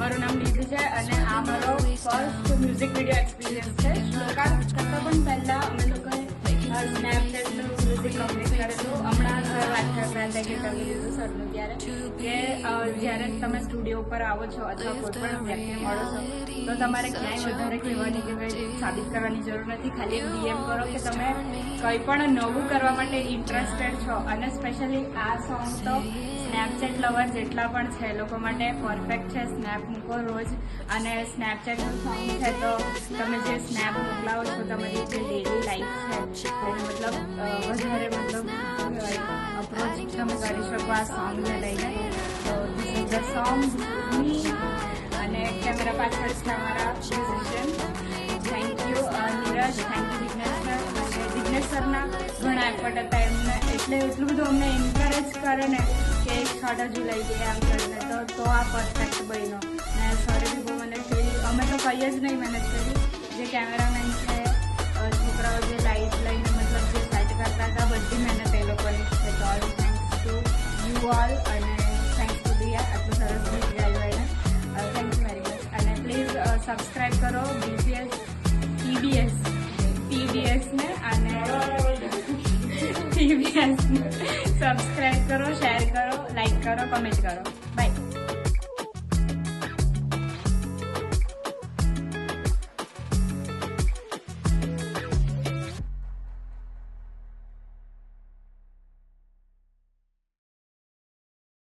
મારું નામ દીદી છે અને આ મારો ફર્સ્ટ મ્યુઝિક વિડીયો એક્સપિરિયન્સ છે. શ્લોકા કરતાં પણ પહેલાં અમે લોકોએ સ્નેપચેટનું મ્યુઝિક કમ્પ્લીટ કરેલું. હમણાં વાત કરતા હતા કે કરી દીધું સરનું ત્યારે કે જ્યારે તમે સ્ટુડિયો ઉપર આવો છો અથવા કોઈ પણ વ્યક્તિને મળો છો તો તમારે ક્યાંય વધારે કહેવાની કે કંઈ સાબિત કરવાની જરૂર નથી. ખાલી એક ડીએમ કરો કે તમે કંઈ પણ નવું કરવા માટે ઇન્ટરેસ્ટેડ છો. અને સ્પેશિયલી આ સોંગ તો સ્નેપચેટ લવર જેટલા પણ છે લોકો માટે પરફેક્ટ છે. સ્નેપ મૂકો રોજ અને સ્નેપચેટનું સોંગ છે તો તમે જે સ્નેપ મોકલાવો છો તમારી જે ડેલી લાઈફ છે એને મતલબ વધારે મતલબ અપ્રોચ તમે કરી શકો આ સોંગને લઈને. તો ધીસ ઇઝ ધ સોંગ મી અને કેમેરા પાછળ છે અમારા musician. Thank you Neeraj, thank you Vighnesh sir. અને વિઘ્નેશ સરના ઘણા એફર્ટ હતા એમને એટલે એટલું બધું અમને એન્કરેજ કરે ને કે એક શોર્ટ હજુ લઈ જઈએ આમ કરીને તો આ પરફેક્ટ બન્યો. ને સરે બી બહુ મહેનત કરી. અમે તો કંઈ જ નહીં મહેનત કરી. જે કેમેરામેન છે છોકરાઓ જે લાઇટ લઈને મતલબ જે સેટ કરતા હતા બધી મહેનત એ લોકોની છે. તો all thanks to you all અને થેન્ક્સ ટુ દિયા આટલું સરસ ગીત ગાયું એને. Thank you very much. અને પ્લીઝ સબસ્ક્રાઈબ કરો TBSને અને TBSને સબસ્ક્રાઈબ કરો, શેર કરો, લાઈક કરો, કમેન્ટ કરો. બાય.